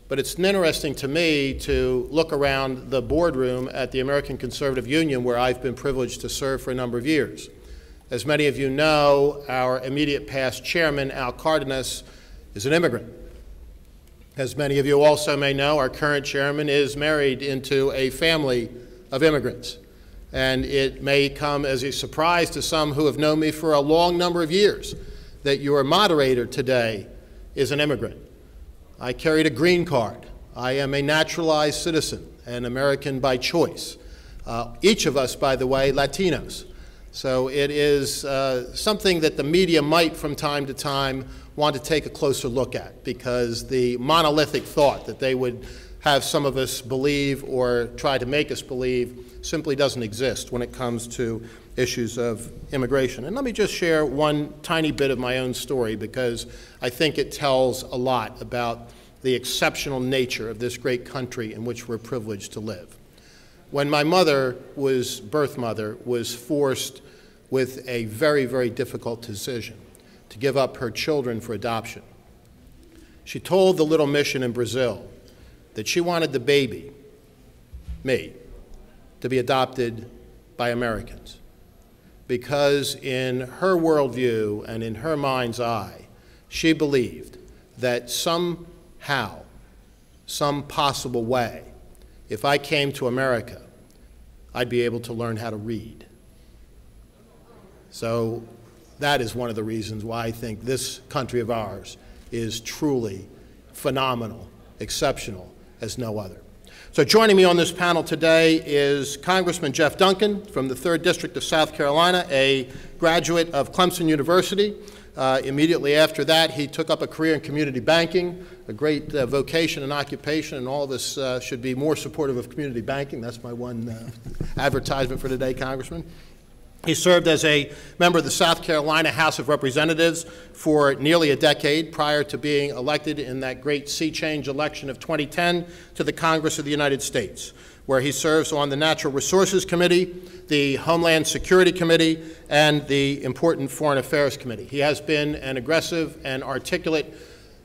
but it's interesting to me to look around the boardroom at the American Conservative Union, where I've been privileged to serve for a number of years. As many of you know, our immediate past chairman, Al Cardenas, is an immigrant. As many of you also may know, our current chairman is married into a family of immigrants. And it may come as a surprise to some who have known me for a long number of years that your moderator today is an immigrant. I carried a green card. I am a naturalized citizen, an American by choice. Each of us, by the way, Latinos. So it is something that the media might, from time to time, want to take a closer look at, because the monolithic thought that they would have some of us believe or try to make us believe simply doesn't exist when it comes to issues of immigration. And let me just share one tiny bit of my own story, because I think it tells a lot about the exceptional nature of this great country in which we're privileged to live. When my mother, birth mother, was forced with a very, very difficult decision to give up her children for adoption, she told the little mission in Brazil that she wanted the baby, me, to be adopted by Americans, because in her worldview and in her mind's eye, she believed that somehow, some possible way, if I came to America, I'd be able to learn how to read. So that is one of the reasons why I think this country of ours is truly phenomenal, exceptional as no other. So joining me on this panel today is Congressman Jeff Duncan from the 3rd District of South Carolina, a graduate of Clemson University. Immediately after that, he took up a career in community banking, a great vocation and occupation, and all of us should be more supportive of community banking. That's my one advertisement for today, Congressman. He served as a member of the South Carolina House of Representatives for nearly a decade prior to being elected in that great sea change election of 2010 to the Congress of the United States, where he serves on the Natural Resources Committee, the Homeland Security Committee, and the important Foreign Affairs Committee. He has been an aggressive and articulate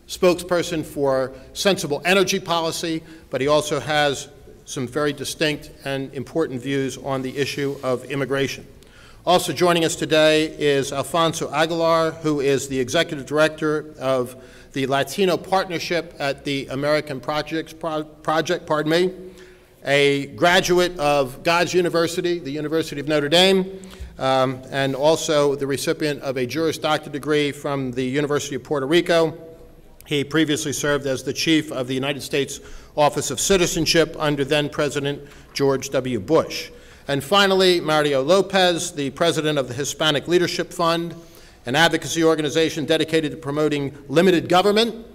spokesperson for sensible energy policy, but he also has some very distinct and important views on the issue of immigration. Also joining us today is Alfonso Aguilar, who is the Executive Director of the Latino Partnership at the American Project, a graduate of God's University, the University of Notre Dame, and also the recipient of a Juris Doctor degree from the University of Puerto Rico. He previously served as the Chief of the United States Office of Citizenship under then-President George W. Bush. And finally, Mario Lopez, the President of the Hispanic Leadership Fund, an advocacy organization dedicated to promoting limited government,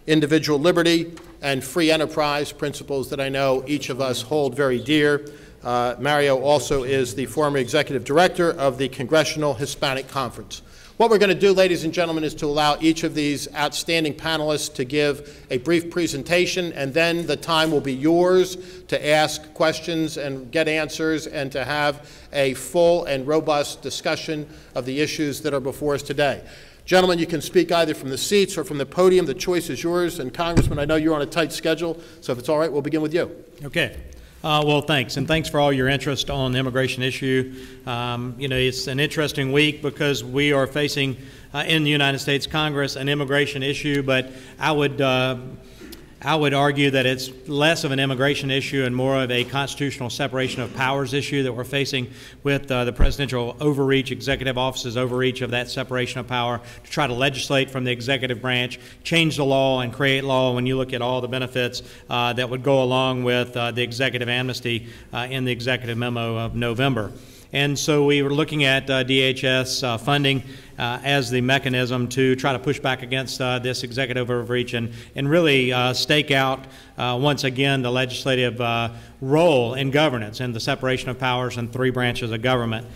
individual liberty, and free enterprise, principles that I know each of us hold very dear. Mario also is the former Executive Director of the Congressional Hispanic Conference. What we're going to do, ladies and gentlemen, is to allow each of these outstanding panelists to give a brief presentation, and then the time will be yours to ask questions and get answers and to have a full and robust discussion of the issues that are before us today. Gentlemen, you can speak either from the seats or from the podium. The choice is yours. And Congressman, I know you're on a tight schedule, so if it's all right, we'll begin with you. Okay. Well, thanks, and thanks for all your interest on the immigration issue. You know, it's an interesting week because we are facing in the United States Congress an immigration issue, but I would argue that it's less of an immigration issue and more of a constitutional separation of powers issue that we're facing with the presidential overreach, executive office's overreach of that separation of power to try to legislate from the executive branch, change the law and create law when you look at all the benefits that would go along with the executive amnesty in the executive memo of November. And so we were looking at DHS funding as the mechanism to try to push back against this executive overreach and really stake out once again the legislative role in governance and the separation of powers in 3 branches of government.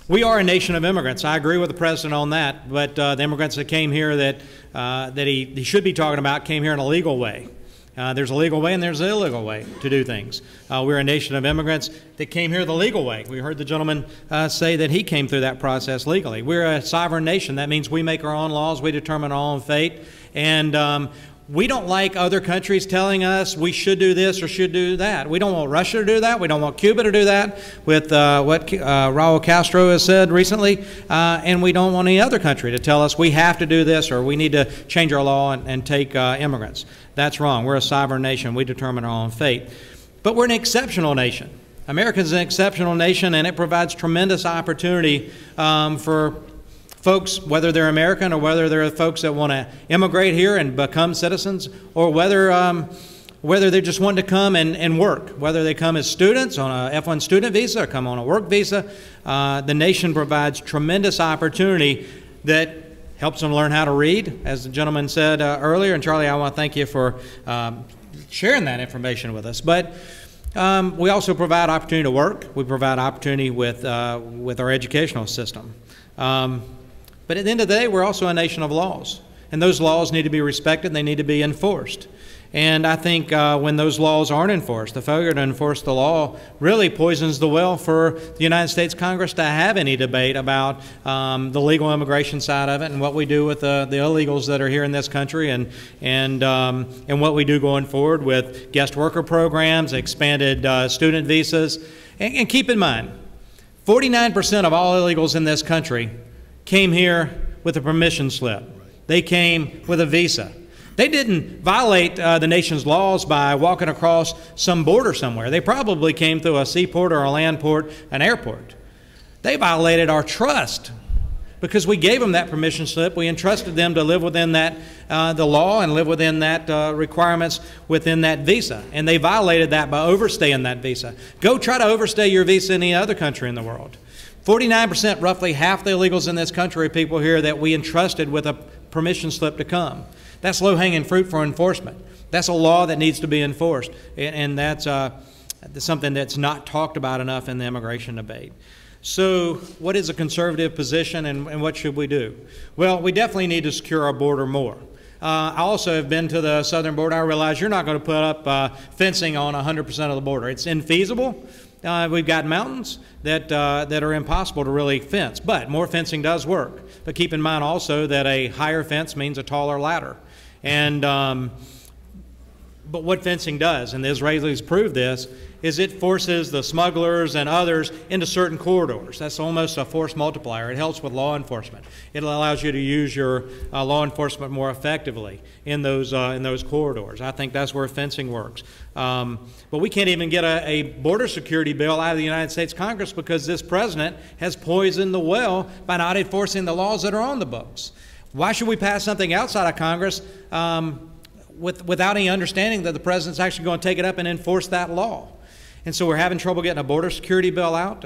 We are a nation of immigrants. I agree with the President on that, but the immigrants that came here that he should be talking about came here in a legal way. There's a legal way and there's an illegal way to do things. We're a nation of immigrants that came here the legal way. We heard the gentleman say that he came through that process legally. We're a sovereign nation. That means we make our own laws, we determine our own fate, and We don't like other countries telling us we should do this or should do that. We don't want Russia to do that. We don't want Cuba to do that with what Raul Castro has said recently. And we don't want any other country to tell us we have to do this or we need to change our law and take immigrants. That's wrong. We're a sovereign nation. We determine our own fate. But we're an exceptional nation. America's an exceptional nation, and it provides tremendous opportunity for folks, whether they're American or whether they're folks that want to immigrate here and become citizens, or whether they just want to come and work, whether they come as students on a F-1 student visa or come on a work visa. The nation provides tremendous opportunity that helps them learn how to read, as the gentleman said earlier. And Charlie, I want to thank you for sharing that information with us. But we also provide opportunity to work. We provide opportunity with our educational system. But at the end of the day, we're also a nation of laws. And those laws need to be respected and they need to be enforced. And I think when those laws aren't enforced, the failure to enforce the law really poisons the well for the United States Congress to have any debate about the legal immigration side of it and what we do with the illegals that are here in this country and what we do going forward with guest worker programs, expanded student visas. And keep in mind, 49% of all illegals in this country came here with a permission slip. They came with a visa. They didn't violate the nation's laws by walking across some border somewhere. They probably came through a seaport or a land port, an airport. They violated our trust because we gave them that permission slip. We entrusted them to live within that the law and live within that requirements within that visa. And they violated that by overstaying that visa. Go try to overstay your visa in any other country in the world. 49%, roughly half the illegals in this country are people here that we entrusted with a permission slip to come. That's low-hanging fruit for enforcement. That's a law that needs to be enforced, and that's something that's not talked about enough in the immigration debate. So what is a conservative position, and what should we do? Well, we definitely need to secure our border more. I also have been to the southern border. I realize you're not going to put up fencing on 100% of the border. It's infeasible. We've got mountains that are impossible to really fence, but more fencing does work. But keep in mind also that a higher fence means a taller ladder. And but what fencing does, and the Israelis proved this, is it forces the smugglers and others into certain corridors. That's almost a force multiplier. It helps with law enforcement. It allows you to use your law enforcement more effectively in those corridors. I think that's where fencing works. But we can't even get a border security bill out of the United States Congress because this president has poisoned the well by not enforcing the laws that are on the books. Why should we pass something outside of Congress without any understanding that the president's actually going to take it up and enforce that law? And so we're having trouble getting a border security bill out.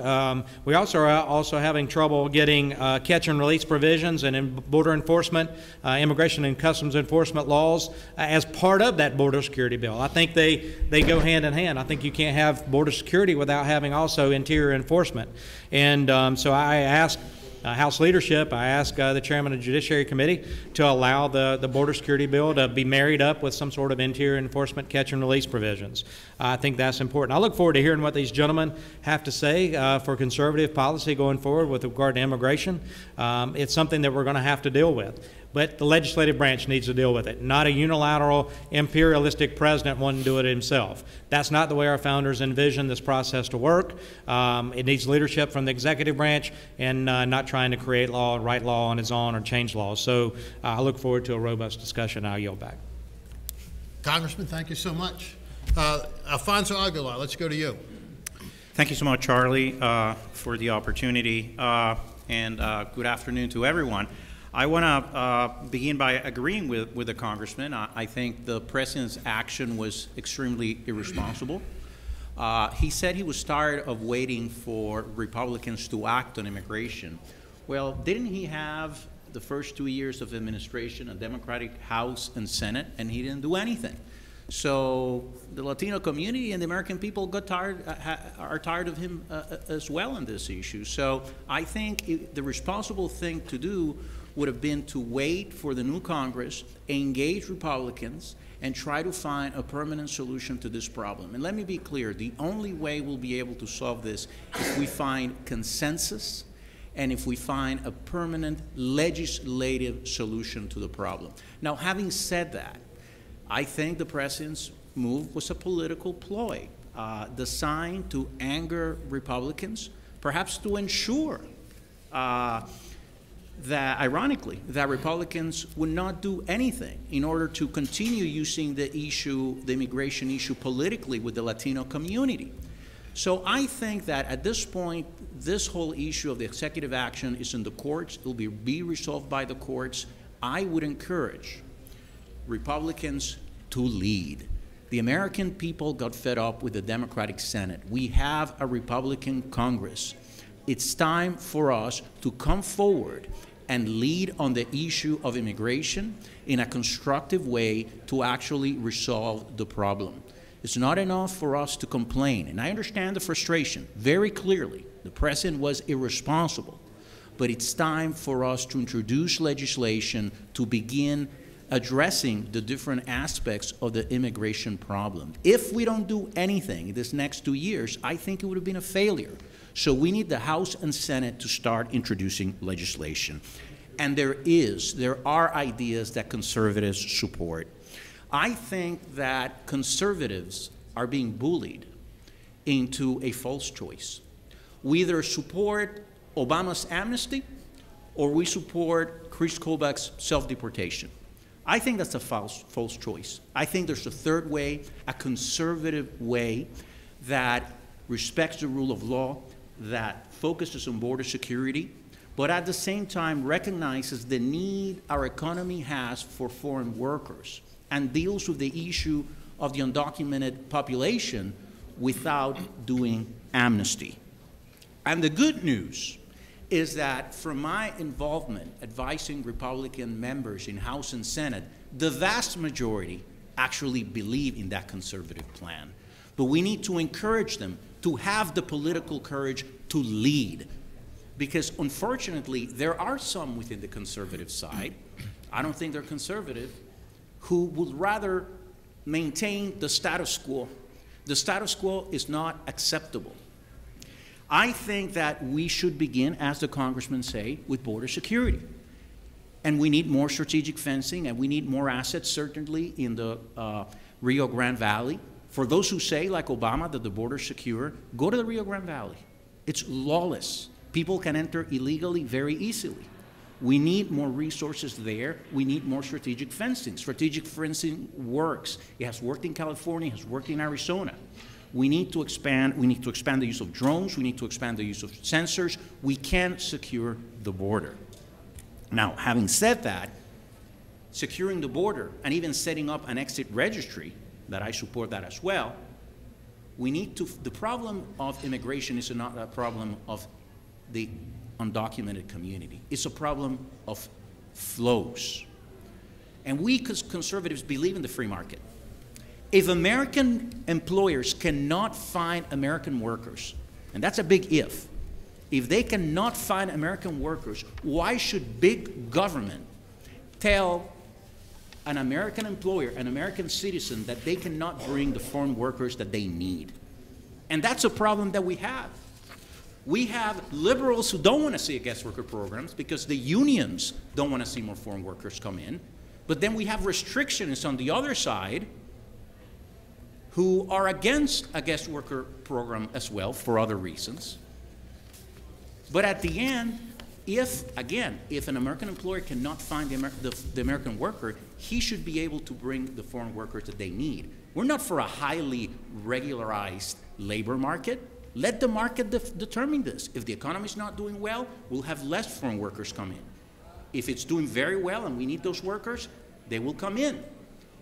We also are also having trouble getting catch and release provisions and in border enforcement, immigration and customs enforcement laws as part of that border security bill. I think they go hand in hand. I think you can't have border security without having also interior enforcement. And so I asked House leadership, I asked the chairman of the Judiciary Committee to allow the border security bill to be married up with some sort of interior enforcement catch and release provisions. I think that's important. I look forward to hearing what these gentlemen have to say for conservative policy going forward with regard to immigration. It's something that we're going to have to deal with. But the legislative branch needs to deal with it, not a unilateral, imperialistic president wanting to do it himself. That's not the way our founders envisioned this process to work. It needs leadership from the executive branch and not trying to create law, write law on its own, or change laws. So I look forward to a robust discussion. I'll yield back. Congressman, thank you so much. Alfonso Aguilar, let's go to you. Thank you so much, Charlie, for the opportunity, and good afternoon to everyone. I want to begin by agreeing with the Congressman. I think the President's action was extremely irresponsible. He said he was tired of waiting for Republicans to act on immigration. Well, didn't he have the first 2 years of administration, a Democratic House and Senate, and he didn't do anything? So the Latino community and the American people got tired, are tired of him as well on this issue. So I think the responsible thing to do would have been to wait for the new Congress, engage Republicans, and try to find a permanent solution to this problem. And let me be clear, the only way we'll be able to solve this is if we find consensus and if we find a permanent legislative solution to the problem. Now, having said that, I think the president's move was a political ploy designed to anger Republicans, perhaps to ensure that, ironically, that Republicans would not do anything in order to continue using the issue, the immigration issue, politically with the Latino community. So I think that at this point, this whole issue of the executive action is in the courts. It will be resolved by the courts. I would encourage Republicans to lead. The American people got fed up with the Democratic Senate. We have a Republican Congress. It's time for us to come forward and lead on the issue of immigration in a constructive way to actually resolve the problem. It's not enough for us to complain, and I understand the frustration very clearly. The president was irresponsible, but it's time for us to introduce legislation to begin addressing the different aspects of the immigration problem. If we don't do anything in this next 2 years, I think it would have been a failure. So we need the House and Senate to start introducing legislation. And there are ideas that conservatives support. I think that conservatives are being bullied into a false choice. We either support Obama's amnesty or we support Chris Kobach's self-deportation. I think that's a false choice. I think there's a third way, a conservative way that respects the rule of law, that focuses on border security, but at the same time recognizes the need our economy has for foreign workers and deals with the issue of the undocumented population without doing amnesty. And the good news is that from my involvement advising Republican members in House and Senate, the vast majority actually believe in that conservative plan. But we need to encourage them to have the political courage to lead. Because unfortunately, there are some within the conservative side, I don't think they're conservative, who would rather maintain the status quo. The status quo is not acceptable. I think that we should begin, as the congressmen say, with border security. And we need more strategic fencing, and we need more assets, certainly, in the Rio Grande Valley. For those who say, like Obama, that the border is secure, go to the Rio Grande Valley. It's lawless. People can enter illegally very easily. We need more resources there. We need more strategic fencing. Strategic fencing works. It has worked in California. It has worked in Arizona. We need to expand. We need to expand the use of drones. We need to expand the use of sensors. We can secure the border. Now, having said that, securing the border and even setting up an exit registry, that I support that as well, we need to, the problem of immigration is not a problem of the undocumented community. It's a problem of flows. And we conservatives believe in the free market. If American employers cannot find American workers, and that's a big if they cannot find American workers, why should big government tell an American employer, an American citizen, that they cannot bring the foreign workers that they need? And that's a problem that we have. We have liberals who don't want to see guest worker programs because the unions don't want to see more foreign workers come in. But then we have restrictions on the other side who are against a guest worker program as well for other reasons. But at the end, if an American employer cannot find the American worker, he should be able to bring the foreign workers that they need. We're not for a highly regularized labor market. Let the market determine this. If the economy is not doing well, we'll have less foreign workers come in. If it's doing very well and we need those workers, they will come in.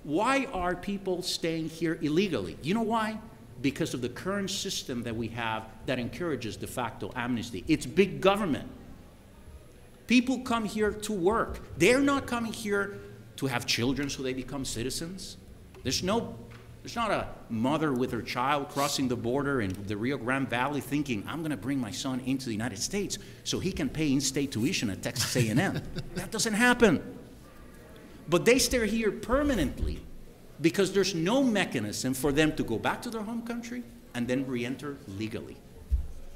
Why are people staying here illegally? You know why? Because of the current system that we have that encourages de facto amnesty. It's big government. People come here to work. They're not coming here to have children so they become citizens. There's not a mother with her child crossing the border in the Rio Grande Valley thinking, I'm going to bring my son into the United States so he can pay in-state tuition at Texas A&M. That doesn't happen. But they stay here permanently because there's no mechanism for them to go back to their home country and then re-enter legally.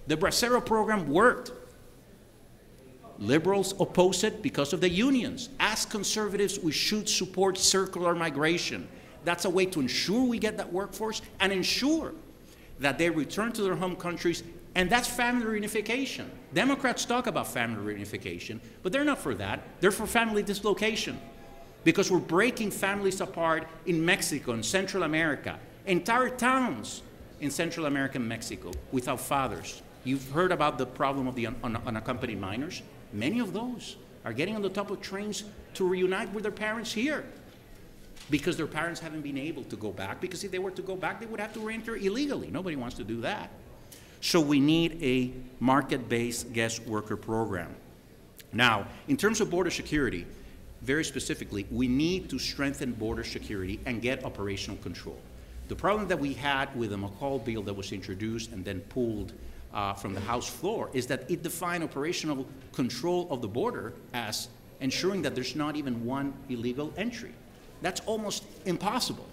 The Bracero program worked. Liberals oppose it because of the unions. As conservatives, we should support circular migration. That's a way to ensure we get that workforce and ensure that they return to their home countries, and that's family reunification. Democrats talk about family reunification, but they're not for that. They're for family dislocation, because we're breaking families apart in Mexico and Central America, entire towns in Central America and Mexico without fathers. You've heard about the problem of the unaccompanied minors. Many of those are getting on the top of trains to reunite with their parents here because their parents haven't been able to go back, because if they were to go back, they would have to re-enter illegally. Nobody wants to do that. So we need a market-based guest worker program. Now, in terms of border security, very specifically, we need to strengthen border security and get operational control. The problem that we had with the McCall bill that was introduced and then pulled from the House floor is that it defined operational control of the border as ensuring that there's not even one illegal entry. That's almost impossible.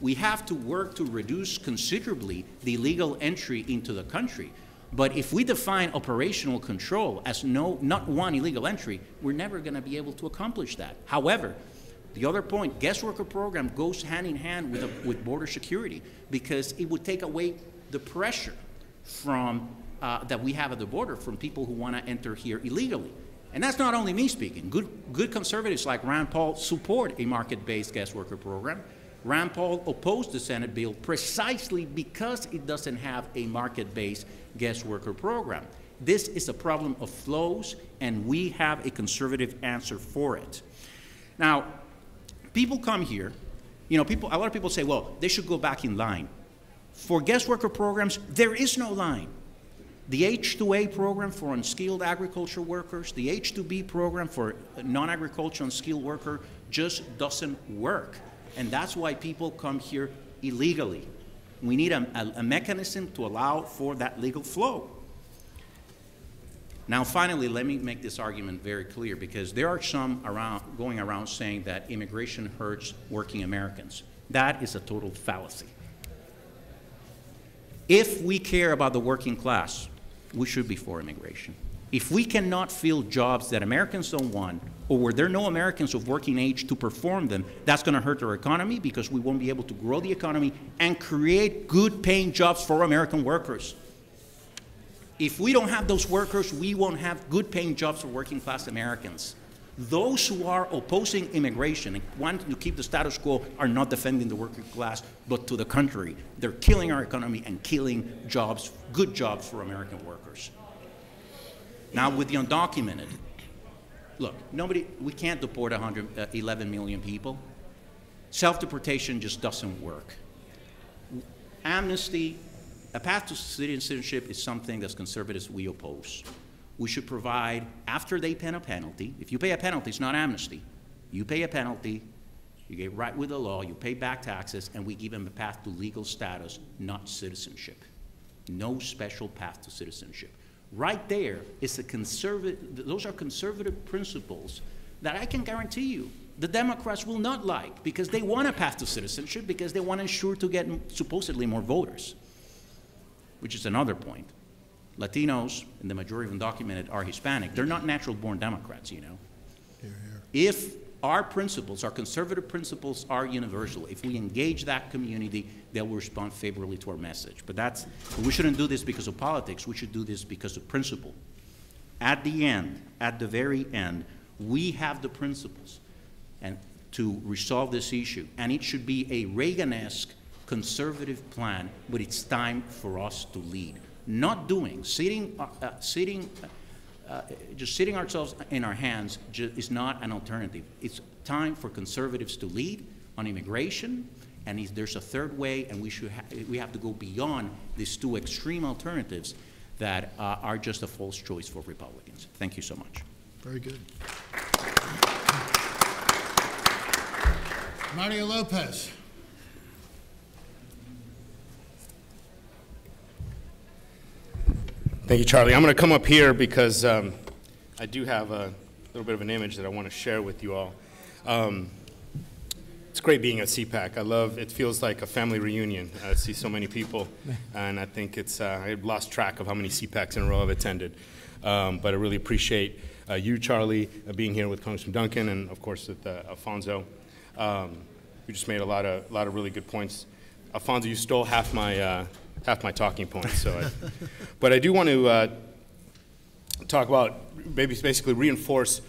We have to work to reduce considerably the illegal entry into the country. But if we define operational control as not one illegal entry, we're never going to be able to accomplish that. However, the other point, guest worker program goes hand in hand with border security, because it would take away the pressure from that we have at the border from people who want to enter here illegally. And that's not only me speaking. Good conservatives like Rand Paul support a market-based guest worker program. Rand Paul opposed the Senate bill precisely because it doesn't have a market-based guest worker program. This is a problem of flows, and we have a conservative answer for it. Now, people come here, a lot of people say, well, they should go back in line. For guest worker programs, there is no line. The H-2A program for unskilled agriculture workers, the H-2B program for non-agricultural unskilled worker just doesn't work. And that's why people come here illegally. We need a mechanism to allow for that legal flow. Now, finally, let me make this argument very clear, because there are some going around saying that immigration hurts working Americans. That is a total fallacy. If we care about the working class, we should be for immigration. If we cannot fill jobs that Americans don't want, or where there are no Americans of working age to perform them, that's going to hurt our economy, because we won't be able to grow the economy and create good-paying jobs for American workers. If we don't have those workers, we won't have good-paying jobs for working-class Americans. Those who are opposing immigration and wanting to keep the status quo are not defending the working class, but to the contrary. They're killing our economy and killing jobs, good jobs for American workers. Now, with the undocumented, look, we can't deport 111 million people. Self-deportation just doesn't work. Amnesty, a path to citizenship is something that's conservatives we oppose. We should provide, after they pay a penalty, if you pay a penalty, it's not amnesty. You pay a penalty, you get right with the law, you pay back taxes, and we give them a path to legal status, not citizenship. No special path to citizenship. Right there is those are conservative principles that I can guarantee you the Democrats will not like, because they want a path to citizenship, because they want to ensure to get supposedly more voters, which is another point. Latinos, and the majority of undocumented, are Hispanic. They're not natural-born Democrats, Here, here. If our principles, our conservative principles, are universal, if we engage that community, they will respond favorably to our message. But we shouldn't do this because of politics. We should do this because of principle. At the end, at the very end, we have the principles and to resolve this issue. And it should be a Reagan-esque conservative plan, but it's time for us to lead. Not doing, just sitting ourselves in our hands is not an alternative. It's time for conservatives to lead on immigration, and there's a third way, and we have to go beyond these two extreme alternatives that are just a false choice for Republicans. Thank you so much. Very good. Mario Lopez. Thank you, Charlie. I'm going to come up here because I do have a little bit of an image that I want to share with you all. It's great being at CPAC. It feels like a family reunion. I see so many people, and I think I've lost track of how many CPACs in a row I've attended. But I really appreciate you, Charlie, being here with Congressman Duncan and, of course, with Alfonso. who just made a lot of really good points. Alfonso, you stole half my talking points. So, but I do want to talk about, basically reinforce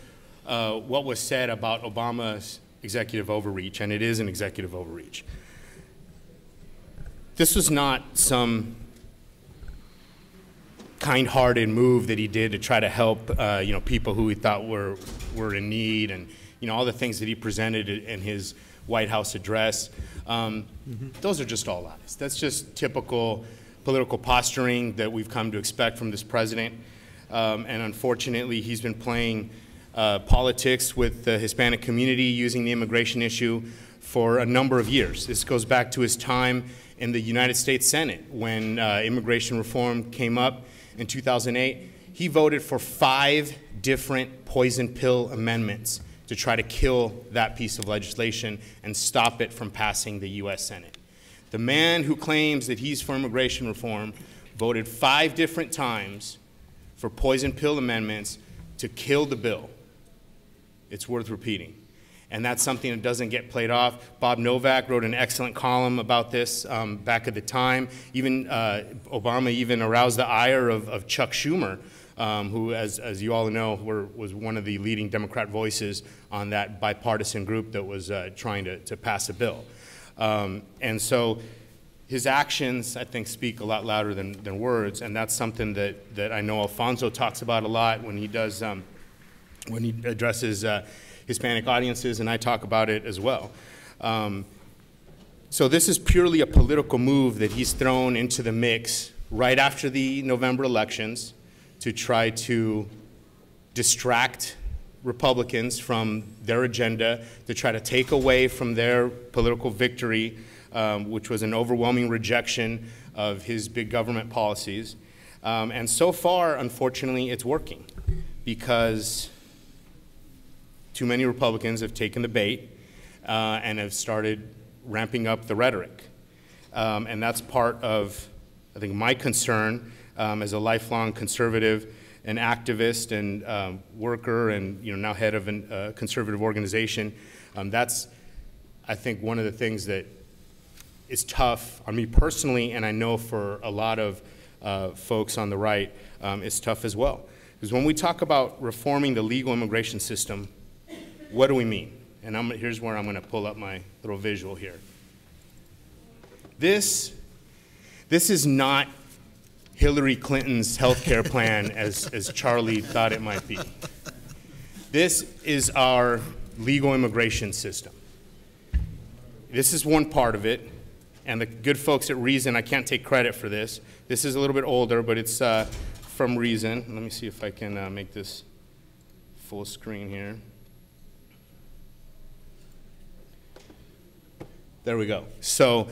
what was said about Obama's executive overreach, and it is an executive overreach. This was not some kind-hearted move that he did to try to help people who he thought were in need, and all the things that he presented in his White House address. Those are just all lies. That's just typical political posturing that we've come to expect from this president. And unfortunately, he's been playing politics with the Hispanic community using the immigration issue for a number of years. This goes back to his time in the United States Senate when immigration reform came up in 2008. He voted for 5 different poison pill amendments to try to kill that piece of legislation and stop it from passing the U.S. Senate. The man who claims that he's for immigration reform voted 5 different times for poison pill amendments to kill the bill. It's worth repeating. And that's something that doesn't get played off. Bob Novak wrote an excellent column about this back at the time. Even Obama even aroused the ire of Chuck Schumer, who, as you all know, was one of the leading Democrat voices on that bipartisan group that was trying to pass a bill. And so his actions, I think, speak a lot louder than words, and that's something that I know Alfonso talks about a lot when he does, when he addresses Hispanic audiences, and I talk about it as well. So this is purely a political move that he's thrown into the mix right after the November elections to try to distract Republicans from their agenda, to try to take away from their political victory, which was an overwhelming rejection of his big government policies. And so far, unfortunately, it's working because too many Republicans have taken the bait and have started ramping up the rhetoric. And that's part of, I think, my concern as a lifelong conservative and activist and worker and now head of a conservative organization. That's, I think, one of the things that is tough on me personally, and I know for a lot of folks on the right, it's tough as well. Because when we talk about reforming the legal immigration system, what do we mean? And here's where I'm going to pull up my little visual here. This is not Hillary Clinton's health care plan as Charlie thought it might be. This is our legal immigration system. This is one part of it, and the good folks at Reason, I can't take credit for this. This is a little bit older, but it's from Reason. Let me see if I can make this full screen here. There we go. So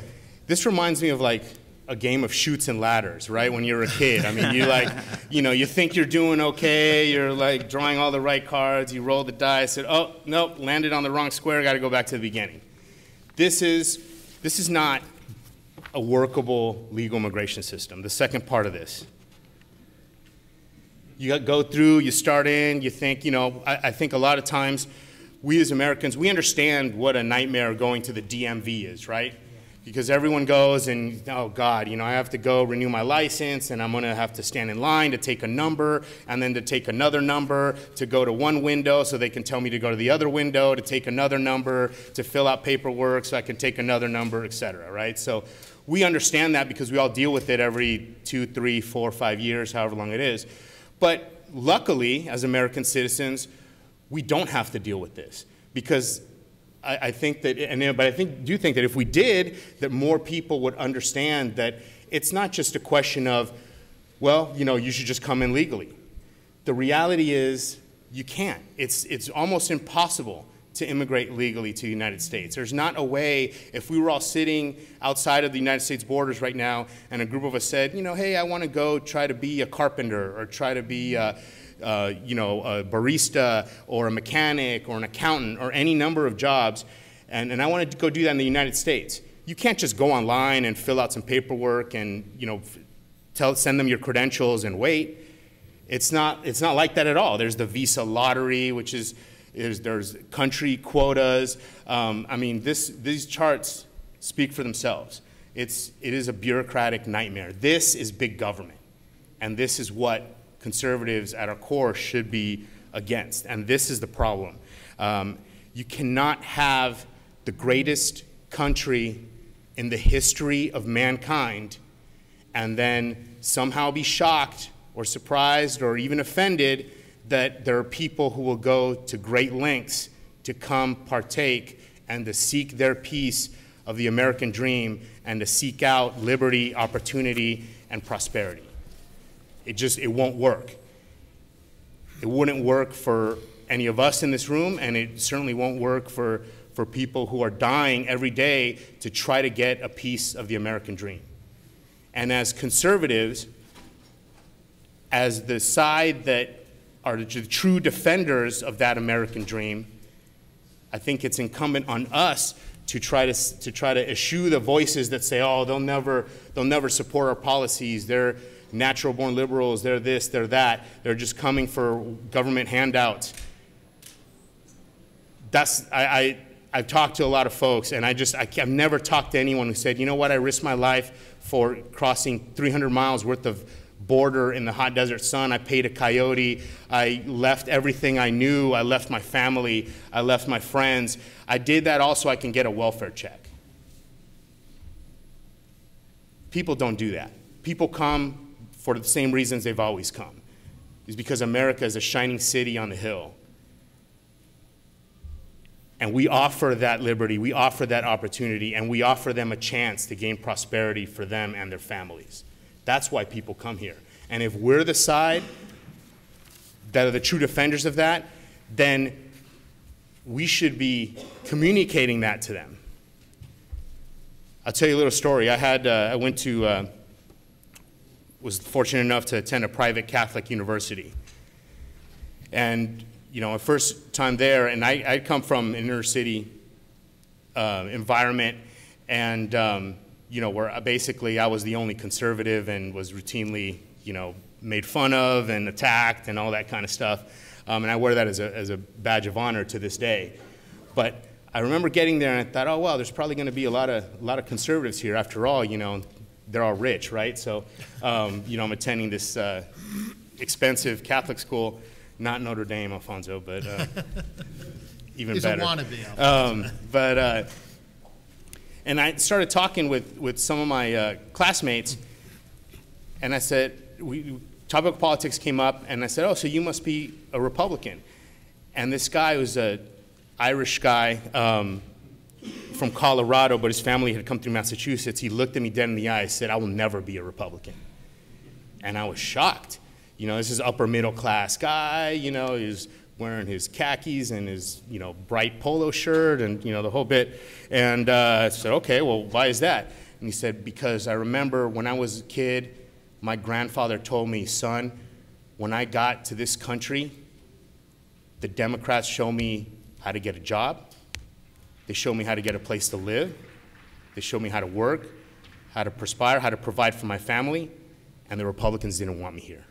this reminds me of like a game of chutes and ladders, right? When you're a kid. I mean, you think you're doing okay, you're like drawing all the right cards, you roll the dice, said, oh, nope, landed on the wrong square, got to go back to the beginning. This is not a workable legal immigration system. The second part of this. You go through, you start in, you think, I think a lot of times we as Americans, we understand what a nightmare going to the DMV is, right? Because everyone goes and, oh God, I have to go renew my license and I'm gonna have to stand in line to take a number and then to take another number to go to one window so they can tell me to go to the other window, to take another number, to fill out paperwork so I can take another number, et cetera, right? So we understand that because we all deal with it every 2, 3, 4, 5 years, however long it is. But luckily, as American citizens, we don't have to deal with this because I think that, but I do think that if we did, that more people would understand that it's not just a question of, well, you should just come in legally. The reality is you can't. It's almost impossible to immigrate legally to the United States. There's not a way, if we were all sitting outside of the United States borders right now and a group of us said, hey, I want to go try to be a carpenter or try to be a barista or a mechanic or an accountant or any number of jobs, and I wanted to go do that in the United States. You can't just go online and fill out some paperwork and send them your credentials and wait. It's not like that at all. There's the visa lottery, which is There's country quotas. I mean, these charts speak for themselves. It is a bureaucratic nightmare. This is big government, and this is what conservatives at our core should be against, and this is the problem. You cannot have the greatest country in the history of mankind and then somehow be shocked or surprised or even offended that there are people who will go to great lengths to come partake and to seek their piece of the American dream and to seek out liberty, opportunity, and prosperity. It won't work. It wouldn't work for any of us in this room, and it certainly won't work for people who are dying every day to try to get a piece of the American dream. And as conservatives, as the side that are the true defenders of that American dream, I think it's incumbent on us to try to eschew the voices that say, oh, they'll never support our policies. They're natural-born liberals. They're this, they're that. They're just coming for government handouts. I've talked to a lot of folks, and I've never talked to anyone who said, you know what, I risked my life for crossing 300 miles worth of border in the hot desert sun. I paid a coyote. I left everything I knew. I left my family. I left my friends. I did that all so I can get a welfare check. People don't do that. People come for the same reasons they've always come. It's because America is a shining city on the hill. And we offer that liberty, we offer that opportunity, and we offer them a chance to gain prosperity for them and their families. That's why people come here. And if we're the side that are the true defenders of that, then we should be communicating that to them. I'll tell you a little story. Was fortunate enough to attend a private Catholic university. And you know, my first time there, and I come from an inner city environment, and you know, where basically I was the only conservative and was routinely, you know, made fun of and attacked and all that kind of stuff. And I wear that as a badge of honor to this day. But I remember getting there and I thought, oh well, there's probably going to be a lot of conservatives here. After all, you know, they're all rich, right? So, you know, I'm attending this expensive Catholic school. Not Notre Dame, Alfonso, but even better. He's a wannabe, and I started talking with some of my classmates, and I said, topic of politics came up, and I said, oh, so you must be a Republican. And this guy was an Irish guy from Colorado, but his family had come through Massachusetts. He looked at me dead in the eye and said, I will never be a Republican. And I was shocked. You know, this is upper middle class guy, you know, he's wearing his khakis and his, you know, bright polo shirt and, you know, the whole bit. And I said, okay, well, why is that? And he said, because I remember when I was a kid, my grandfather told me, son, when I got to this country, the Democrats showed me how to get a job. They showed me how to get a place to live. They showed me how to work, how to perspire, how to provide for my family, and the Republicans didn't want me here.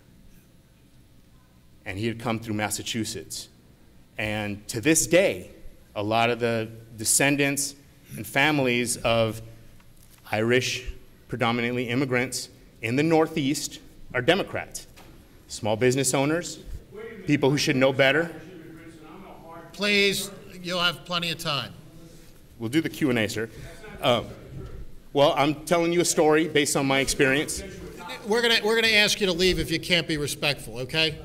And he had come through Massachusetts. And to this day, a lot of the descendants and families of Irish, predominantly immigrants in the Northeast are Democrats. Small business owners, people who should know better. Please, you'll have plenty of time. We'll do the Q&A, sir. Well, I'm telling you a story based on my experience. We're gonna ask you to leave if you can't be respectful, okay?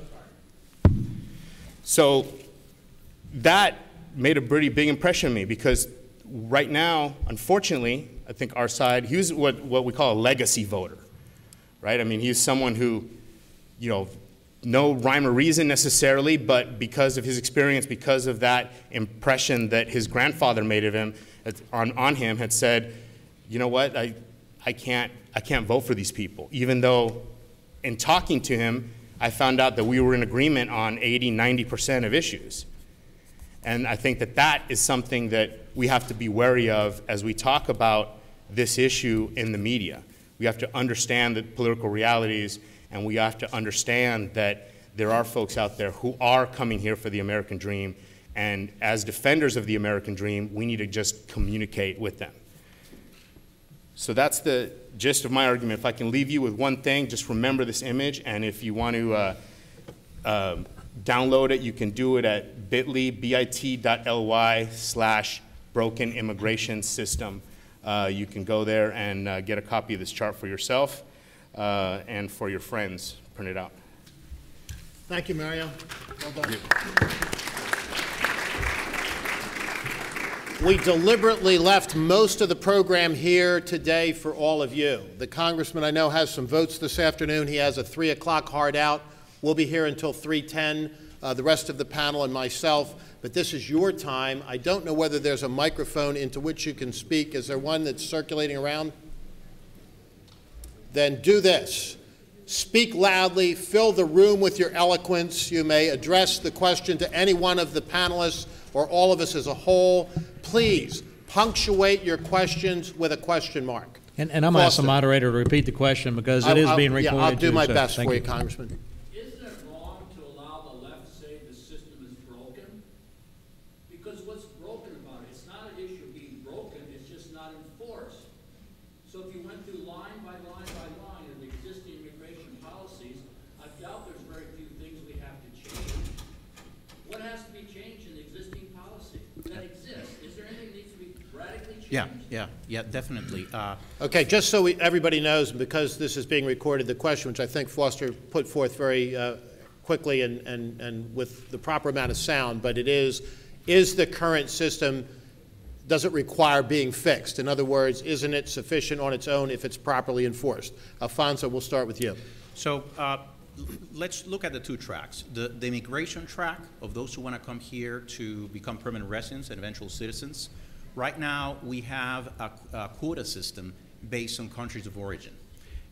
So that made a pretty big impression on me because right now, unfortunately, I think our side, he was what we call a legacy voter, right? I mean, he's someone who, you know, no rhyme or reason necessarily, but because of his experience, because of that impression that his grandfather made of him, on him, had said, you know what, I can't vote for these people, even though in talking to him, I found out that we were in agreement on 80, 90% of issues. And I think that that is something that we have to be wary of as we talk about this issue in the media. We have to understand the political realities, and we have to understand that there are folks out there who are coming here for the American dream And as defenders of the American dream, we need to just communicate with them. So that's the gist of my argument. If I can leave you with one thing, just remember this image, and if you want to download it, you can do it at bit.ly/broken immigration system. You can go there and get a copy of this chart for yourself and for your friends. Print it out. Thank you, Mario. Well done. We deliberately left most of the program here today for all of you. The Congressman, I know, has some votes this afternoon. He has a 3 o'clock hard out. We'll be here until 3:10, the rest of the panel and myself. But this is your time. I don't know whether there's a microphone into which you can speak. Is there one that's circulating around? Then do this. Speak loudly, fill the room with your eloquence. You may address the question to any one of the panelists or all of us as a whole. Please punctuate your questions with a question mark. And I'm going to ask the moderator to repeat the question because it is being recorded. Yeah, I'll do my so best thank for you, Congressman. Isn't it wrong to allow the left to say the system is broken? Because what's broken about it? It's not an issue of being broken, it's just not enforced. So if you went through line by line by line of the existing immigration policies, I doubt there's very few things we have to change. What has to be changed in the existing policy that exists? Is there anything that needs to be radically changed? Yeah, definitely. Okay, just so everybody knows, because this is being recorded, the question, which I think Foster put forth very quickly and with the proper amount of sound, but it is the current system, does it require being fixed? In other words, isn't it sufficient on its own if it's properly enforced? Alfonso, we'll start with you. So let's look at the two tracks. The immigration track of those who want to come here to become permanent residents and eventual citizens. Right now, we have a quota system based on countries of origin.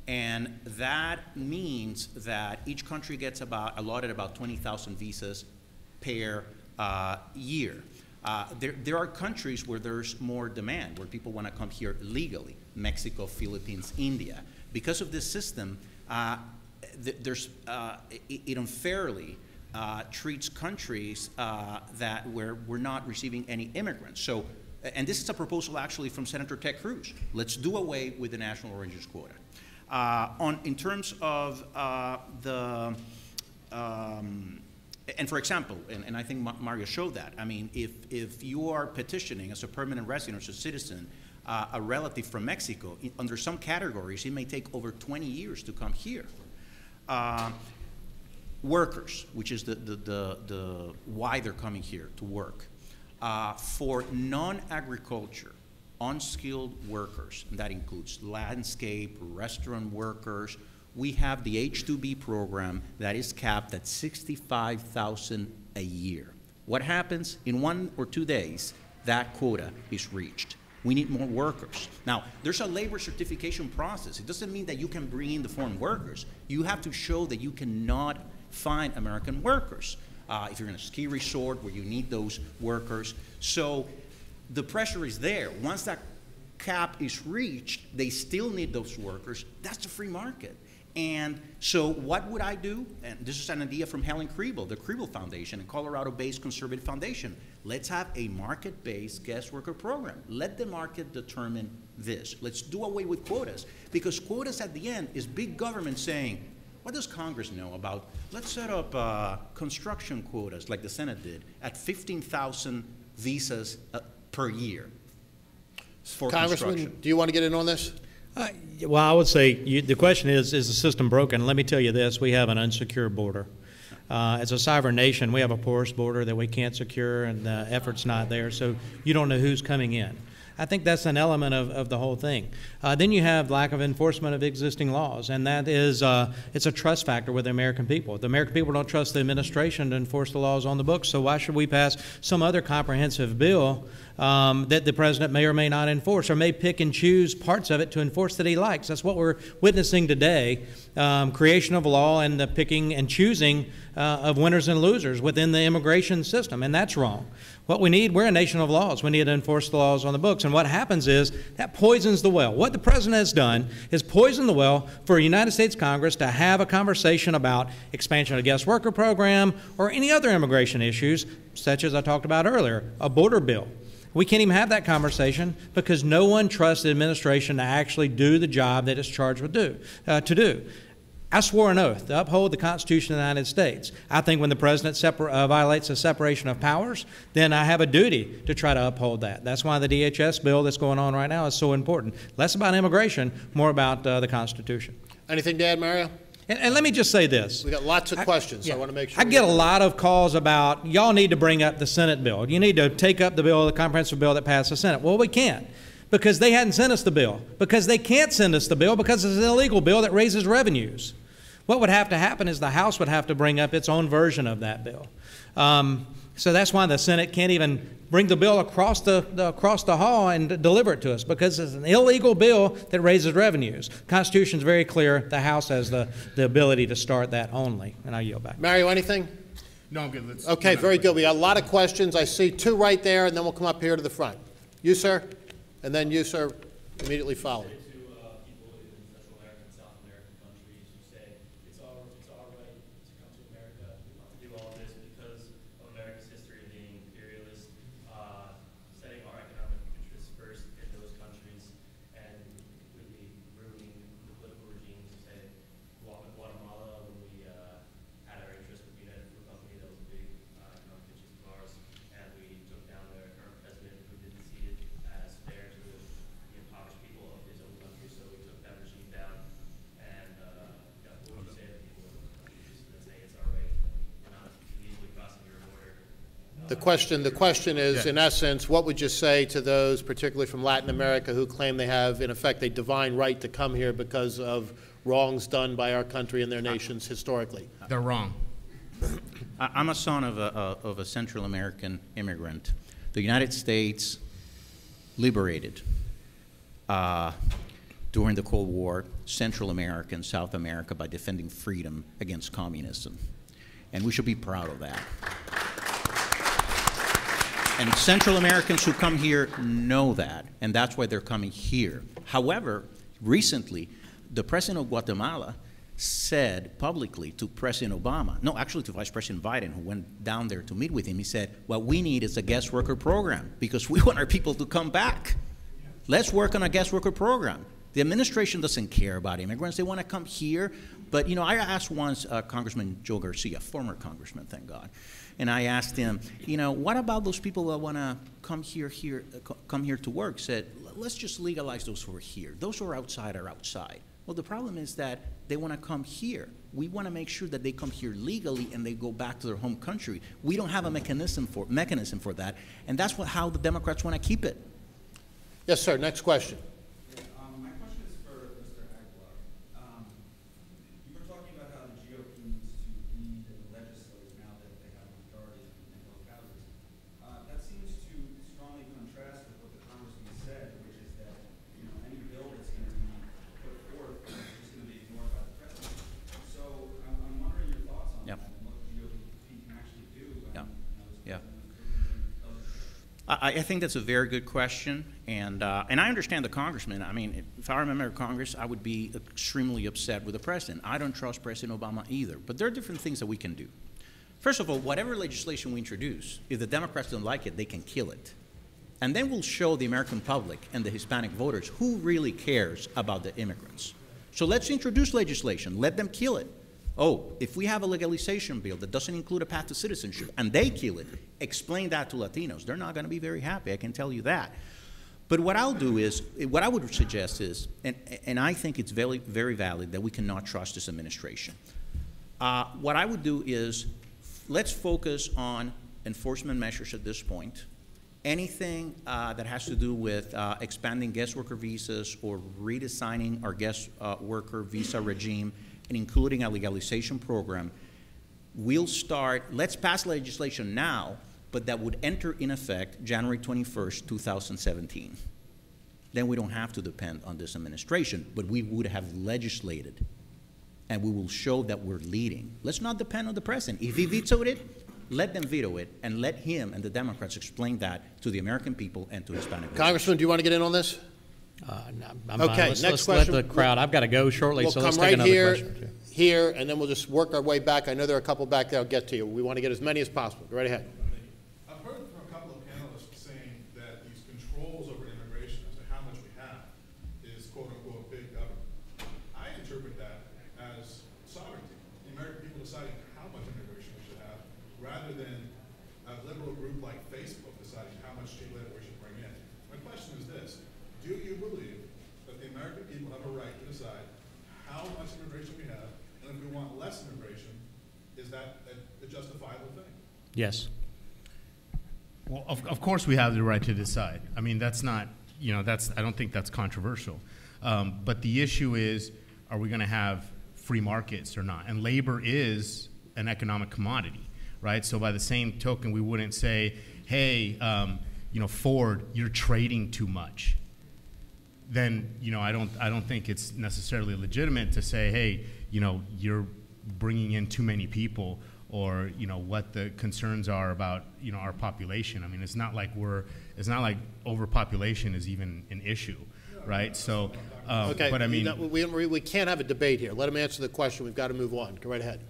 And that means that each country gets allotted about 20,000 visas per year. There are countries where there's more demand, where people want to come here legally, Mexico, Philippines, India. Because of this system, it unfairly treats countries where we're not receiving any immigrants. So, and this is a proposal actually from Senator Ted Cruz. Let's do away with the national origins quota. In terms of and for example, and I think Mario showed that, I mean, if you are petitioning as a permanent resident or as a citizen, a relative from Mexico, under some categories, it may take over 20 years to come here. Workers, which is the why they're coming here to work. For non-agriculture, unskilled workers, and that includes landscape, restaurant workers, we have the H-2B program that is capped at $65,000 a year. What happens? In 1 or 2 days, that quota is reached. We need more workers. Now, there's a labor certification process. It doesn't mean that you can bring in the foreign workers. You have to show that you cannot find American workers. If you're in a ski resort where you need those workers. So the pressure is there. Once that cap is reached, they still need those workers. That's the free market. And so what would I do? And this is an idea from Helen Kriebel, the Kriebel Foundation, a Colorado-based conservative foundation. Let's have a market-based guest worker program. Let the market determine this. Let's do away with quotas, because quotas at the end is big government saying, what does Congress know about? Let's set up construction quotas like the Senate did at 15,000 visas per year for Congressman, construction. do you want to get in on this? Well, I would say the question is the system broken? Let me tell you this. We have an unsecured border. As a sovereign nation, we have a porous border that we can't secure, and the effort's not there, so you don't know who's coming in. I think that's an element of the whole thing. Then you have lack of enforcement of existing laws, and that is it's a trust factor with the American people. If the American people don't trust the administration to enforce the laws on the books, so why should we pass some other comprehensive bill that the president may or may not enforce, or may pick and choose parts of it to enforce that he likes? That's what we're witnessing today, creation of law and the picking and choosing of winners and losers within the immigration system, and that's wrong. What we need, we're a nation of laws. We need to enforce the laws on the books. And what happens is that poisons the well. What the president has done is poison the well for a United States Congress to have a conversation about expansion of the guest worker program or any other immigration issues, such as I talked about earlier, a border bill. We can't even have that conversation because no one trusts the administration to actually do the job that it's charged with to do. I swore an oath to uphold the Constitution of the United States. I think when the president violates the separation of powers, then I have a duty to try to uphold that. That's why the DHS bill that's going on right now is so important. Less about immigration, more about the Constitution. Anything to add, Mario? And let me just say this. We got lots of questions, so I want to make sure. I get a lot of calls about, y'all need to bring up the Senate bill. You need to take up the bill, the comprehensive bill that passed the Senate. Well, we can't because they hadn't sent us the bill, because they can't send us the bill because it's an illegal bill that raises revenues. What would have to happen is the House would have to bring up its own version of that bill. So that's why the Senate can't even bring the bill across the hall and deliver it to us, because it's an illegal bill that raises revenues. The Constitution is very clear. The House has the ability to start that only. And I yield back. Mario, anything? No, I'm good. Okay, very good. We got a lot of questions. I see two right there, and then we'll come up here to the front. You, sir, and then you, sir, immediately following. The question is, in essence, what would you say to those, particularly from Latin America, who claim they have, in effect, a divine right to come here because of wrongs done by our country and their nations historically? They're wrong. I'm a son of a Central American immigrant. The United States liberated, during the Cold War, Central America and South America by defending freedom against communism. And we should be proud of that. And Central Americans who come here know that, and that's why they're coming here. However, recently, the president of Guatemala said publicly to President Obama, no, actually to Vice President Biden, who went down there to meet with him, he said, what we need is a guest worker program because we want our people to come back. Let's work on a guest worker program. The administration doesn't care about immigrants. They want to come here. But, you know, I asked once Congressman Joe Garcia, former congressman, thank God, and I asked him, you know, what about those people that want to come here to work? Said, let's just legalize those who are here. Those who are outside are outside. Well, the problem is that they want to come here. We want to make sure that they come here legally and they go back to their home country. We don't have a mechanism for that, and that's how the Democrats want to keep it. Yes, sir. Next question. My question is for Mr. Aguilar. You were talking about how the GOP needs to lead and legislate now that they have a majority in both houses. That seems to strongly contrast with what the Congressman said, which is that any bill that's going to be put forth is just going to be ignored by the president. So I'm wondering your thoughts on that and what the GOP can actually do. I think that's a very good question, and I understand the congressman. I mean, if I were a member of Congress, I would be extremely upset with the president. I don't trust President Obama either, but there are different things that we can do. First of all, whatever legislation we introduce, if the Democrats don't like it, they can kill it. And then we'll show the American public and the Hispanic voters who really cares about the immigrants. So let's introduce legislation. Let them kill it. Oh, if we have a legalization bill that doesn't include a path to citizenship and they kill it, explain that to Latinos. They're not going to be very happy, I can tell you that. But what I'll do is, what I would suggest is, and I think it's very, very valid that we cannot trust this administration. What I would do is, let's focus on enforcement measures at this point. Anything that has to do with expanding guest worker visas or redesigning our guest worker visa regime and including a legalization program, we'll start, let's pass legislation now, but that would enter in effect January 21st, 2017. Then we don't have to depend on this administration, but we would have legislated, and we will show that we're leading. Let's not depend on the president. If he vetoed it, let them veto it, and let him and the Democrats explain that to the American people and to Hispanic voters. Congressman, do you want to get in on this? No, I'm Okay, fine. next Let's question. let the crowd. I've got to go shortly, We'll so come let's right take another here, question. here, and then we'll just work our way back. I know there are a couple back there. I'll get to you. We want to get as many as possible. Go right ahead. I've heard from a couple of panelists saying that these controls over immigration as to how much we have is quote-unquote big government. I interpret that as sovereignty. The American people deciding how much immigration we should have, rather than a liberal group like Facebook deciding how much cheap labor we should bring in. My question is this: do you believe that the American people have a right to decide how much immigration we have, and if we want less immigration, is that a justifiable thing? Yes. Well, of course we have the right to decide. I mean, that's not, you know, I don't think that's controversial. But the issue is, are we going to have free markets or not? And labor is an economic commodity, right? So by the same token, we wouldn't say, hey, you know, Ford, you're trading too much. Then, you know, I don't think it's necessarily legitimate to say, hey, you know, you're bringing in too many people, or, you know, what the concerns are about, you know, our population. I mean, it's not like overpopulation is even an issue, right? So, Okay, but I mean, we can't have a debate here. Let him answer the question. We've got to move on. Go right ahead.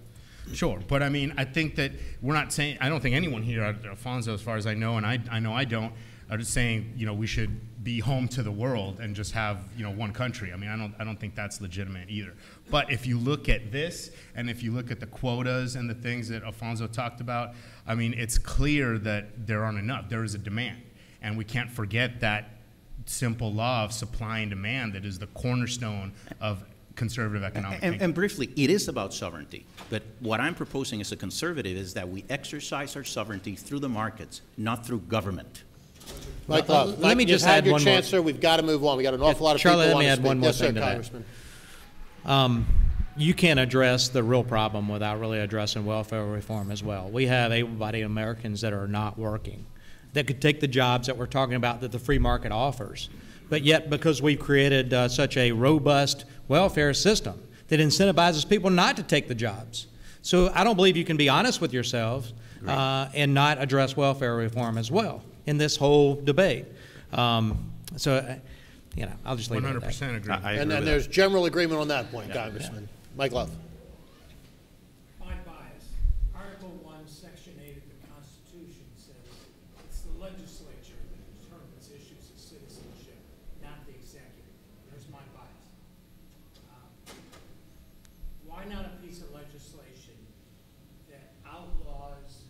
sure, but I mean, I think that we're not saying, I don't think anyone here, Alfonso, as far as I know, and I know I don't, are just saying, you know, we should be home to the world and just have, you know, one country. I mean, I don't think that's legitimate either. But if you look at this, and if you look at the quotas and the things that Alfonso talked about, I mean, it's clear that there aren't enough. There is a demand, and we can't forget that simple law of supply and demand that is the cornerstone of conservative economic thinking. And briefly, it is about sovereignty. But what I'm proposing as a conservative is that we exercise our sovereignty through the markets, not through government. Mike, let me just had add your one chance, more. sir. We've got to move on. We got an awful lot of Charlie, people let me want to add speak. one more Yes, sir, thing to that. Congressman. You can't address the real problem without really addressing welfare reform as well. We have able-bodied Americans that are not working, that could take the jobs that we're talking about that the free market offers. But yet, because we've created such a robust welfare system that incentivizes people not to take the jobs. So I don't believe you can be honest with yourselves and not address welfare reform as well in this whole debate. You know, I'll just leave it at that. 100% agree. And there's general agreement on that point, Congressman. Mike Love. My bias. Article 1, Section 8 of the Constitution says it's the legislature that determines issues of citizenship, not the executive. There's my bias. Why not a piece of legislation that outlaws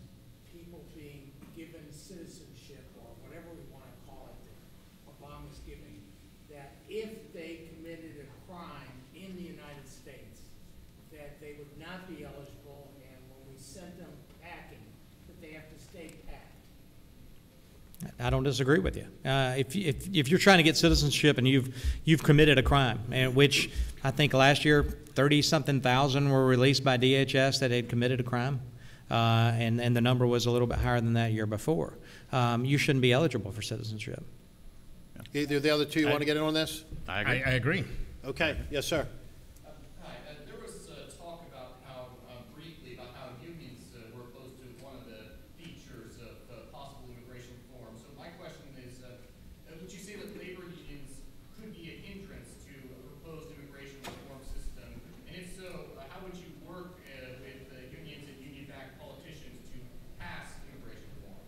people being given citizenship, or whatever we want to call it, that Obama's giving, that if they committed a crime in the United States, that they would not be eligible, and when we sent them packing, that they have to stay packed? I don't disagree with you. If you're trying to get citizenship and you've committed a crime, and which I think last year 30-something thousand were released by DHS that had committed a crime, and the number was a little bit higher than that year before, you shouldn't be eligible for citizenship. Either of the other two, you want to get in on this? I I agree. Okay. Yes, sir. Hi. There was talk about how, briefly, about how unions were opposed to one of the features of possible immigration reform. So my question is, would you say that labor unions could be a hindrance to a proposed immigration reform system? And if so, how would you work with unions and union-backed politicians to pass immigration reform?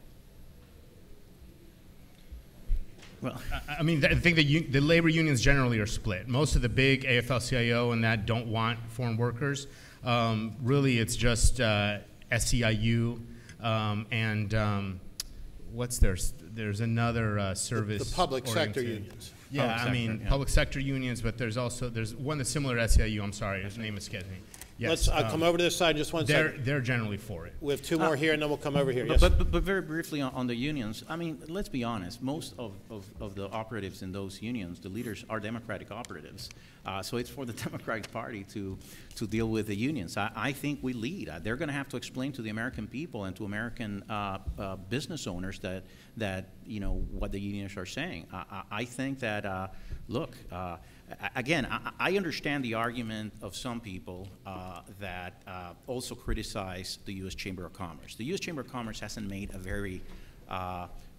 Well, I mean, I think the labor unions generally are split. Most of the big AFL-CIO and that don't want foreign workers. Really, it's just SEIU and what's there's another service. The public sector oriented. unions. Yeah, Public I mean, sector, yeah. public sector unions, but there's one that's similar to SEIU. I'm sorry, his name escapes me. Yes, Let's come over to this side just one second. they're generally for it. We have two more here, and then we'll come over here. Yes. but very briefly on the unions, I mean, let's be honest, most of the operatives in those unions, the leaders are Democratic operatives. So it's for the Democratic Party to deal with the unions. I think we lead. They're going to have to explain to the American people and to American business owners that you know what the unions are saying. I think that look, again, I understand the argument of some people that also criticize the U.S. Chamber of Commerce. The U.S. Chamber of Commerce hasn't made a very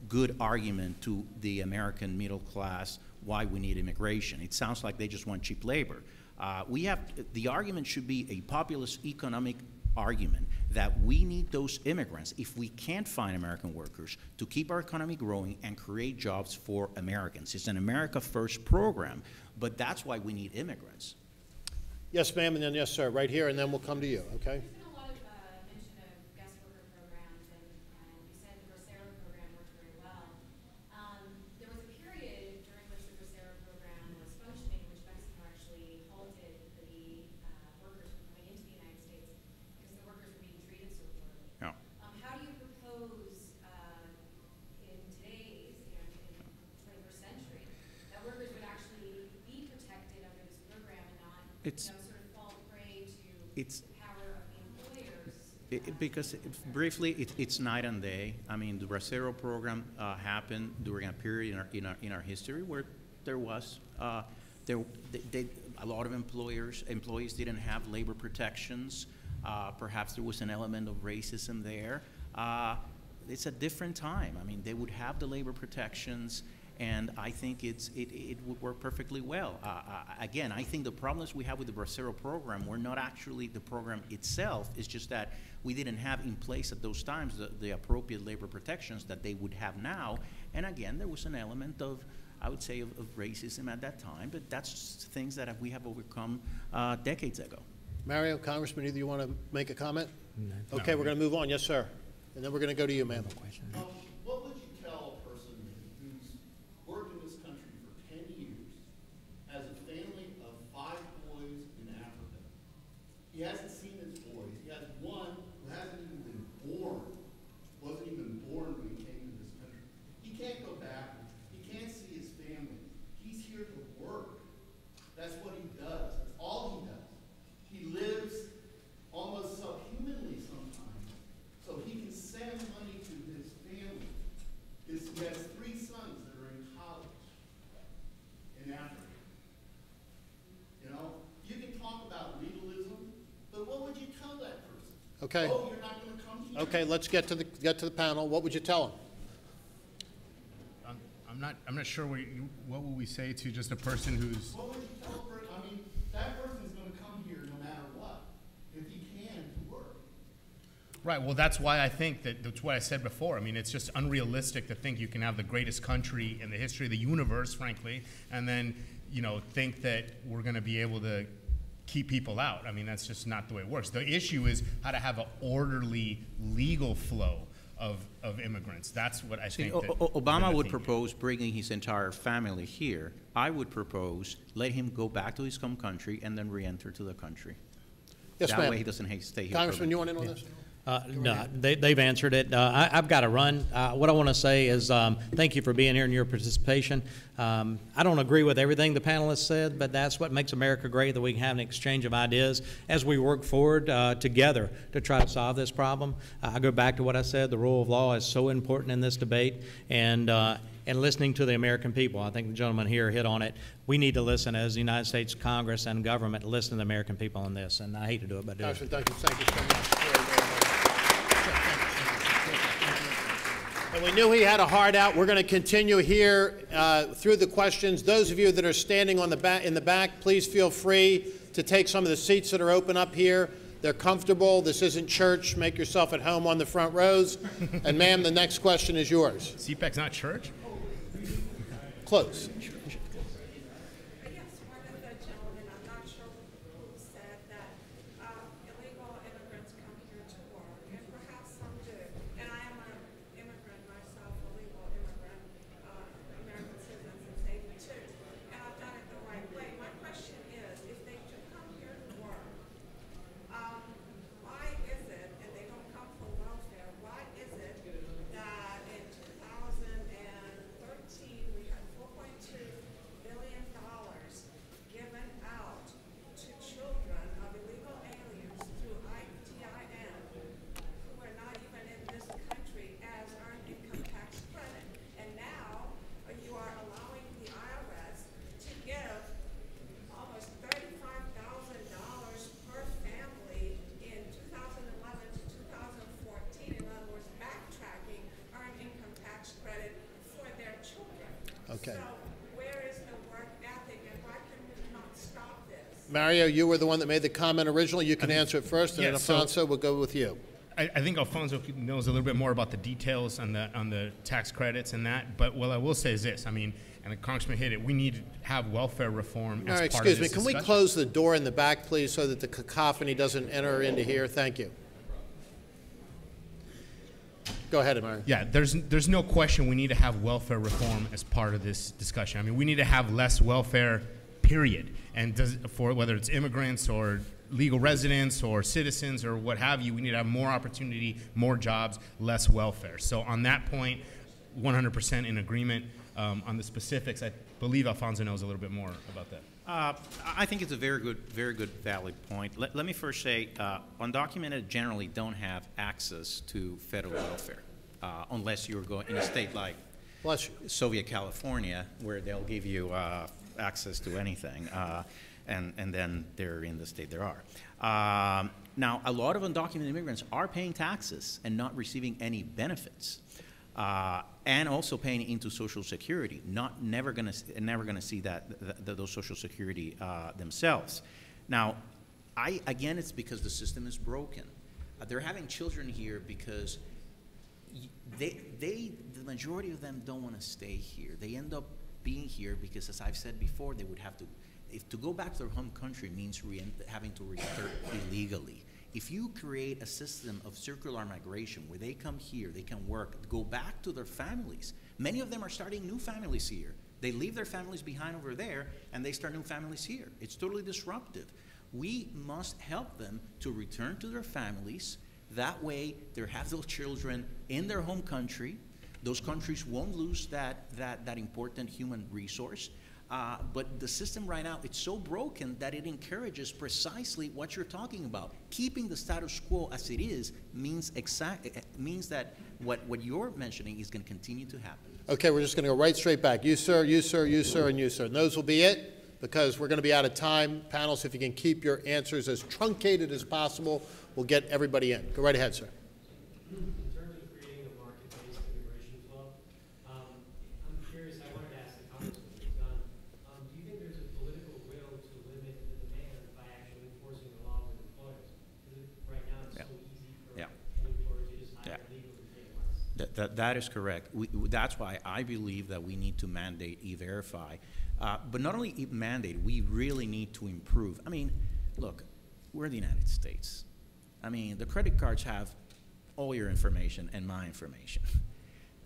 good argument to the American middle class why we need immigration. It sounds like they just want cheap labor. The argument should be a populist economic argument that we need those immigrants, if we can't find American workers, to keep our economy growing and create jobs for Americans. It's an America First program, but that's why we need immigrants. Yes, ma'am, and then yes, sir, right here, and then we'll come to you, okay? There's been a lot of mention of guest worker programs, and you said the Bracero program worked very well. There was a period during which the Bracero program was functioning, in which Mexico actually halted the workers from coming into the United States because the workers were being treated so poorly. Yeah. How do you propose in today's, in the 21st century, that workers would actually be protected under this program and not, sort of fall prey to the power of the employers? Because briefly, it's night and day. I mean, the Bracero program happened during a period in our history where there was a lot of employees didn't have labor protections. Perhaps there was an element of racism there. It's a different time. I mean, they would have the labor protections, and I think it would work perfectly well. Again, I think the problems we have with the Bracero program were not actually the program itself. It's just that we didn't have in place at those times the appropriate labor protections that they would have now. And again, there was an element of, I would say, of racism at that time, but that's things that we have overcome decades ago. Mario, Congressman, either you want to make a comment? No. Okay, we're going to move on. Yes, sir. And then we're going to go to you, ma'am. What would you tell a person who's worked in this country for 10 years, has a family of 5 boys in Africa? He hasn't seen his boys. He has one who hasn't even been born, wasn't even born when he came to this country. He can't go back. He can't see his family. He's here to work. That's what he does. That's all he does. He lives almost subhumanly sometimes, so he can send money to his family. He has 3 sons that are in college in Africa. You know, you can talk about legalism, but what would you tell that person? Okay. Oh, you're not going to come here? Okay, let's get to the panel. What would you tell him? I'm not sure what would we say to just a person who's. What would you tell a person? I mean, that person's going to come here no matter what, if he can, to work. Right, well, that's why I think that's what I said before. I mean, it's just unrealistic to think you can have the greatest country in the history of the universe, frankly, and then, think that we're going to be able to keep people out. I mean, that's just not the way it works. The issue is how to have an orderly, legal flow of immigrants. That's what I think. Obama would propose bringing his entire family here. I would propose let him go back to his home country and then re-enter to the country. Yes, that ma'am. way he doesn't stay here. Congressman, you want in on this? No, they've answered it. I've got to run. What I want to say is thank you for being here and your participation. I don't agree with everything the panelists said, but that's what makes America great, that we can have an exchange of ideas as we work forward together to try to solve this problem. I go back to what I said. The rule of law is so important in this debate, and listening to the American people. I think the gentleman here hit on it. We need to listen as the United States Congress and government, listen to the American people on this, and I hate to do it, but do it. Thank you so much. And we knew he had a heart out. We're going to continue here through the questions. Those of you that are standing in the back, please feel free to take some of the seats that are open up here. They're comfortable. This isn't church. Make yourself at home on the front rows. And ma'am, the next question is yours. CPAC's not church? Close. Mario, you were the one that made the comment originally. You can answer it first, and Yeah, then so- Alfonso will go with you. I think Alfonso knows a little bit more about the details on the tax credits and that, but what I will say is this, I mean, and the Congressman hit it, we need to have welfare reform as part of this Excuse me, can we discussion. close the door in the back, please, so that the cacophony doesn't enter into here? Thank you. Go ahead, Mario. Yeah, there's no question we need to have welfare reform as part of this discussion. I mean, we need to have less welfare, period. And for whether it's immigrants or legal residents or citizens or what have you, we need to have more opportunity, more jobs, less welfare. So on that point, 100% in agreement. On the specifics, I believe Alfonso knows a little bit more about that. I think it's a very good, valid point. Let me first say, undocumented generally don't have access to federal welfare unless you're going in a state like Soviet California, where they'll give you access to anything, and then they're in the state they are. Now, a lot of undocumented immigrants are paying taxes and not receiving any benefits. And also paying into Social Security, never gonna see those Social Security themselves. Now, again, it's because the system is broken. They're having children here because the majority of them don't want to stay here. They end up being here because, as I've said before, they would have to. If to go back to their home country means having to return illegally. If you create a system of circular migration where they come here, they can work, go back to their families. Many of them are starting new families here. They leave their families behind over there and they start new families here. It's totally disruptive. We must help them to return to their families. That way they have those children in their home country. Those countries won't lose that important human resource. But the system right now, it's so broken that it encourages precisely what you're talking about. Keeping the status quo as it is means that what you're mentioning is going to continue to happen. Okay, we're just going to go right straight back. You, sir, you, sir, you, sir, and you, sir. And those will be it, because we're going to be out of time. Panels, if you can keep your answers as truncated as possible, we'll get everybody in. Go right ahead, sir. That is correct. That's why I believe that we need to mandate E-Verify. But not only mandate, we really need to improve. I mean, look, we're the United States. I mean, the credit cards have all your information and my information.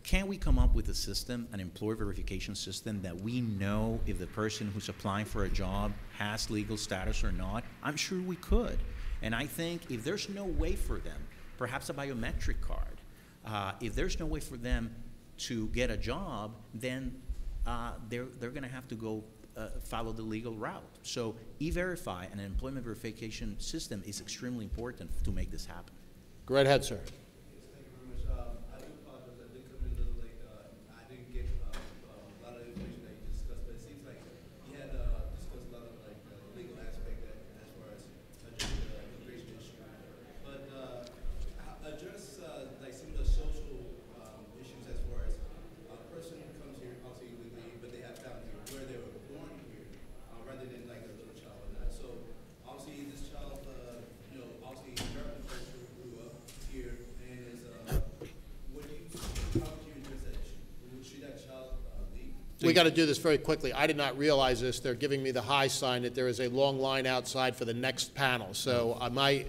Can we come up with a system, an employer verification system, that we know if the person who's applying for a job has legal status or not? I'm sure we could. And I think if there's no way for them, perhaps a biometric card, if there's no way for them to get a job, then they're going to have to go follow the legal route. So E-Verify and an employment verification system is extremely important to make this happen. Go right ahead, sir. Thank you very much. I do apologize. I did come in a little late. I didn't get a lot of information that you discussed, but it seems like you had discussed a lot of legal aspect as far as addressing the immigration issue. But address like some of the social issues as far as a person comes here, obviously illegally, but they have family here, where they were born here, rather than like a little child or not. So obviously this child, obviously American culture grew up here, and is how would you address that issue? Should that child leave? We got to do this very quickly. I did not realize this. They're giving me the high sign that there is a long line outside for the next panel. So my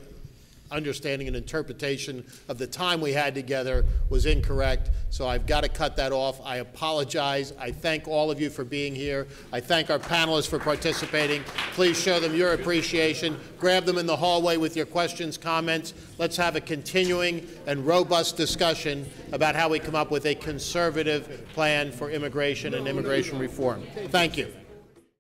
understanding and interpretation of the time we had together was incorrect, so I've got to cut that off. I apologize. I thank all of you for being here. I thank our panelists for participating. Please show them your appreciation. Grab them in the hallway with your questions, comments. Let's have a continuing and robust discussion about how we come up with a conservative plan for immigration and immigration reform. Thank you.